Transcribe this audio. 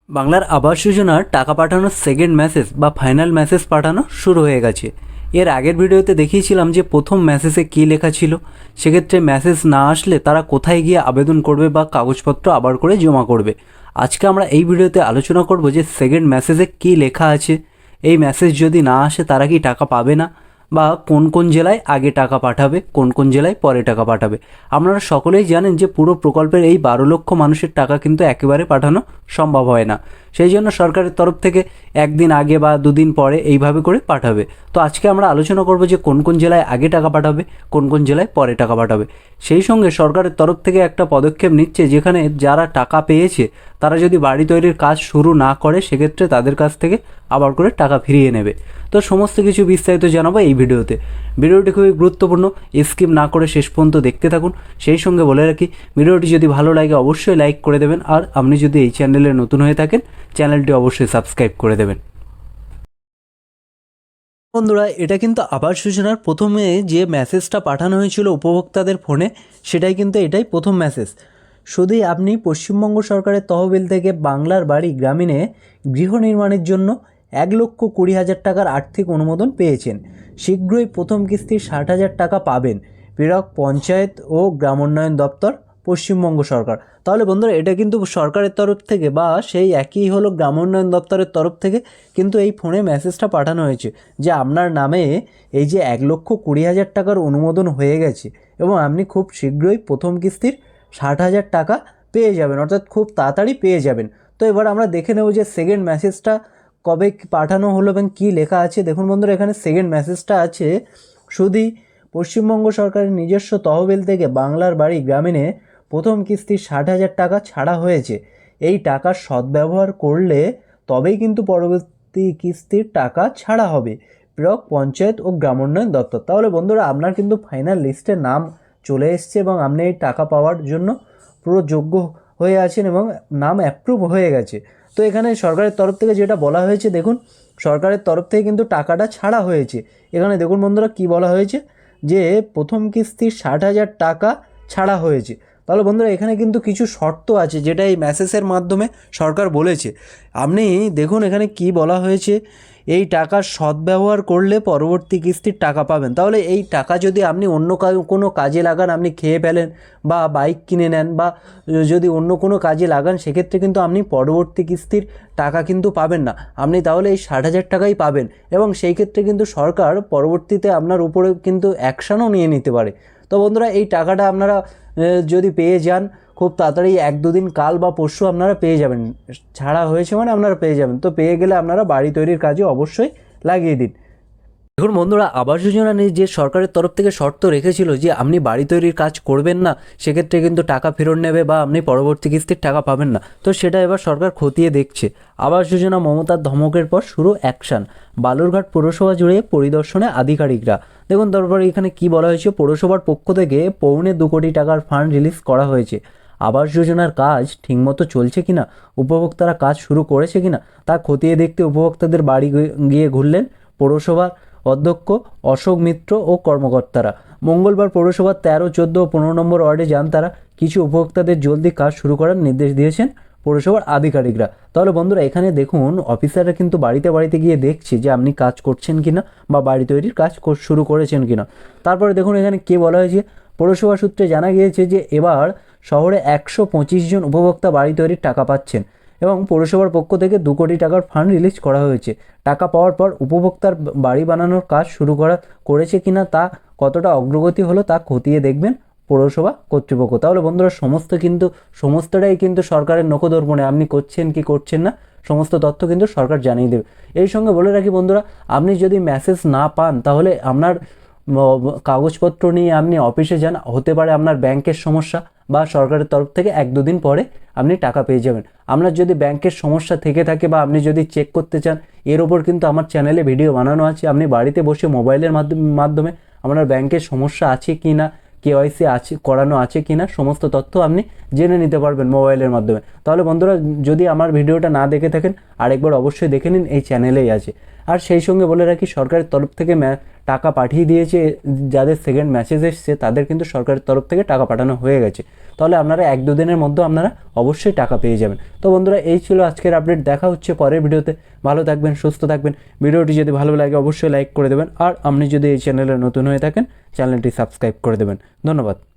বাংলার আবাস যোজনার টাকা পাঠানোর সেকেন্ড মেসেজ বা ফাইনাল মেসেজ পাঠানো শুরু হয়ে গেছে। এর আগের ভিডিওতে দেখিয়েছিলাম যে প্রথম মেসেজে কী লেখা ছিল, সেক্ষেত্রে মেসেজ না আসলে তারা কোথায় গিয়ে আবেদন করবে বা কাগজপত্র আবার করে জমা করবে। আজকে আমরা এই ভিডিওতে আলোচনা করব যে সেকেন্ড মেসেজে কী লেখা আছে, এই মেসেজ যদি না আসে তারা কি টাকা পাবে না, বা কোন কোন জেলায় আগে টাকা পাঠাবে, কোন কোন জেলায় পরে টাকা পাঠাবে। আপনারা সকলেই জানেন যে পুরো প্রকল্পের এই 12 লক্ষ মানুষের টাকা কিন্তু একেবারে পাঠানো সম্ভব হয় না, সেই জন্য সরকারের তরফ থেকে একদিন আগে বা দুদিন পরে এইভাবে করে পাঠাবে। তো আজকে আমরা আলোচনা করব যে কোন কোন জেলায় আগে টাকা পাঠাবে, কোন কোন জেলায় পরে টাকা পাঠাবে। সেই সঙ্গে সরকারের তরফ থেকে একটা পদক্ষেপ নিচ্ছে, যেখানে যারা টাকা পেয়েছে তারা যদি বাড়ি তৈরির কাজ শুরু না করে সেক্ষেত্রে তাদের কাছ থেকে আবার করে টাকা ফিরিয়ে নেবে। তো সমস্ত কিছু বিস্তারিত জানাবো এই ভিডিওতে। ভিডিওটি খুবই গুরুত্বপূর্ণ, স্কিপ না করে শেষ পর্যন্ত দেখতে থাকুন। সেই সঙ্গে বলে রাখি, ভিডিওটি যদি ভালো লাগে অবশ্যই লাইক করে দেবেন, আর আপনি যদি এই চ্যানেলে নতুন হয়ে থাকেন চ্যানেলটি অবশ্যই সাবস্ক্রাইব করে দেবেন। বন্ধুরা, এটা কিন্তু আবাস যোজনার প্রথমে যে মেসেজটা পাঠানো হয়েছিল উপভোক্তাদের ফোনে, সেটাই কিন্তু এটাই প্রথম মেসেজ। শুধুই আপনি পশ্চিমবঙ্গ সরকারের তহবিল থেকে বাংলার বাড়ি গ্রামীণে গৃহ নির্মাণের জন্য 1,20,000 টাকার আর্থিক অনুমোদন পেয়েছেন। শীঘ্রই প্রথম কিস্তির 60,000 টাকা পাবেন প্রেরক পঞ্চায়েত ও গ্রামোন্নয়ন দপ্তর, পশ্চিমবঙ্গ সরকার। তাহলে বন্ধুরা, এটা কিন্তু সরকারের তরফ থেকে বা সেই একই হলো গ্রামোন্নয়ন দপ্তরের তরফ থেকে কিন্তু এই ফোনে মেসেজটা পাঠানো হয়েছে যে আপনার নামে এই যে 1,20,000 টাকার অনুমোদন হয়ে গেছে এবং আপনি খুব শীঘ্রই প্রথম কিস্তির 60,000 টাকা পেয়ে যাবেন, অর্থাৎ খুব তাড়াতাড়ি পেয়ে যাবেন। তো এবার আমরা দেখে নেব যে সেকেন্ড মেসেজটা কবে পাঠানো হলো এবং কী লেখা আছে। দেখুন বন্ধুরা, এখানে সেকেন্ড মেসেজটা আছে, শুধুই পশ্চিমবঙ্গ সরকারের নিজস্ব তহবিল থেকে বাংলার বাড়ি গ্রামীণে প্রথম কিস্তির 60,000 টাকা ছাড়া হয়েছে। এই টাকার সদ্ব্যবহার করলে তবেই কিন্তু পরবর্তী কিস্তির টাকা ছাড়া হবে। প্রেরক পঞ্চায়েত ও গ্রামোন্নয়ন দপ্তর। তাহলে বন্ধুরা, আপনার কিন্তু ফাইনাল লিস্টে নাম চলে এসছে এবং আপনি এই টাকা পাওয়ার জন্য পুরো যোগ্য হয়ে আছেন এবং নাম অ্যাপ্রুভ হয়ে গেছে। তো এখানে সরকারের তরফ থেকে যেটা বলা হয়েছে, দেখুন সরকারের তরফ থেকে কিন্তু টাকাটা ছাড়া হয়েছে। এখানে দেখুন বন্ধুরা কী বলা হয়েছে, যে প্রথম কিস্তির 60,000 টাকা ছাড়া হয়েছে। তাহলে বন্ধুরা, এখানে কিন্তু কিছু শর্ত আছে যেটা এই মেসেজের মাধ্যমে সরকার বলেছে। আপনি দেখুন এখানে কি বলা হয়েছে, এই টাকার সদ্ব্যবহার করলে পরবর্তী কিস্তির টাকা পাবেন। তাহলে এই টাকা যদি আপনি অন্য কোনো কাজে লাগান, আপনি খেয়ে ফেলেন বা বাইক কিনে নেন বা যদি অন্য কোনো কাজে লাগান, সেক্ষেত্রে কিন্তু আপনি পরবর্তী কিস্তির টাকা কিন্তু পাবেন না। আপনি তাহলে এই 60,000 টাকাই পাবেন এবং সেই ক্ষেত্রে কিন্তু সরকার পরবর্তীতে আপনার উপরে কিন্তু অ্যাকশানও নিয়ে নিতে পারে। তো বন্ধুরা, এই টাকাটা আপনারা যদি পেয়ে যান খুব তাড়াতাড়ি, 1-2 দিন কাল বা পরশু আপনারা পেয়ে যাবেন। ছাড়া হয়েছে মানে আপনারা পেয়ে যাবেন। তো পেয়ে গেলে আপনারা বাড়ি তৈরির কাজে অবশ্যই লাগিয়ে দিন। দেখুন বন্ধুরা, আবাস যোজনা নিয়ে যে সরকারের তরফ থেকে শর্ত রেখেছিল যে আপনি বাড়ি তৈরির কাজ করবেন না, সেক্ষেত্রে কিন্তু টাকা ফেরত নেবে বা আপনি পরবর্তী কিস্তির টাকা পাবেন না, তো সেটা এবার সরকার খতিয়ে দেখছে। আবাস যোজনা মমতার ধমকের পর শুরু অ্যাকশন, বালুরঘাট পৌরসভা জুড়ে পরিদর্শনে আধিকারিকরা। দেখুন তারপরে এখানে কি বলা হয়েছে, পৌরসভার পক্ষ থেকে 2.25 কোটি টাকার ফান্ড রিলিজ করা হয়েছে। আবাস যোজনার কাজ ঠিকমতো চলছে কিনা, উপভোক্তারা কাজ শুরু করেছে কিনা তা খতিয়ে দেখতে উপভোক্তাদের বাড়ি গিয়ে ঘুরলেন পৌরসভার অধ্যক্ষ অশোক মিত্র ও কর্মকর্তারা। মঙ্গলবার পৌরসভার 13, 14 ও 15 নম্বর ওয়ার্ডে যান তারা। কিছু উপভোক্তাদের জলদি কাজ শুরু করার নির্দেশ দিয়েছেন পৌরসভার আধিকারিকরা। তাহলে বন্ধুরা, এখানে দেখুন অফিসাররা কিন্তু বাড়িতে বাড়িতে গিয়ে দেখছে যে আপনি কাজ করছেন কিনা বা বাড়ি তৈরির কাজ শুরু করেছেন কিনা। তারপরে দেখুন এখানে কে বলা হয়েছে, পৌরসভা সূত্রে জানা গিয়েছে যে এবার শহরে 125 জন উপভোক্তা বাড়ি তৈরির টাকা পাচ্ছেন এবং পৌরসভার পক্ষ থেকে 2 কোটি টাকার ফান্ড রিলিজ করা হয়েছে। টাকা পাওয়ার পর উপভোক্তার বাড়ি বানানোর কাজ শুরু করেছে কিনা তা কতটা অগ্রগতি হলো তা খতিয়ে দেখবেন পৌরসভা কর্তৃপক্ষ। তাহলে বন্ধুরা, সমস্তটাই কিন্তু সরকারের নখদর্পণে, আপনি করছেন কি করছেন না সমস্ত তথ্য কিন্তু সরকার জানিয়ে দেবে। এই সঙ্গে বলে রাখি বন্ধুরা, আপনি যদি মেসেজ না পান তাহলে আপনার কাগজপত্র নিয়ে আপনি অফিসে যান, হতে পারে আপনার ব্যাংকের সমস্যা বা সরকারের তরফ থেকে 1-2 দিন পরে আপনি টাকা পেয়ে যাবেন। আপনার যদি ব্যাংকের সমস্যা থেকে থাকে বা আপনি যদি চেক করতে চান, এর ওপর কিন্তু আমার চ্যানেলে ভিডিও বানানো আছে। আপনি বাড়িতে বসে মোবাইলের মাধ্যমে আপনার ব্যাংকের সমস্যা আছে কি না, কেওয়াইসি আছে করানো আছে কি না সমস্ত তথ্য আপনি জেনে নিতে পারবেন মোবাইলের মাধ্যমে। তাহলে বন্ধুরা, যদি আমার ভিডিওটা না দেখে থাকেন আরেকবার অবশ্যই দেখে নিন, এই চ্যানেলেই আছে। আর সেই সঙ্গে বলে রাখি, সরকারের তরফ থেকে টাকা পাঠিয়ে দিয়েছে, যাদের সেকেন্ড মেসেজ এসছে তাদের কিন্তু সরকারের তরফ থেকে টাকা পাঠানো হয়ে গেছে। তাহলে আপনারা 1-2 দিনের মধ্যে আপনারা অবশ্যই টাকা পেয়ে যাবেন। তো বন্ধুরা, এই ছিল আজকের আপডেট। দেখা হচ্ছে পরের ভিডিওতে। ভালো থাকবেন, সুস্থ থাকবেন। ভিডিওটি যদি ভালো লাগে অবশ্যই লাইক করে দেবেন, আর আপনি যদি এই চ্যানেলে নতুন হয়ে থাকেন চ্যানেলটি সাবস্ক্রাইব করে দেবেন। ধন্যবাদ।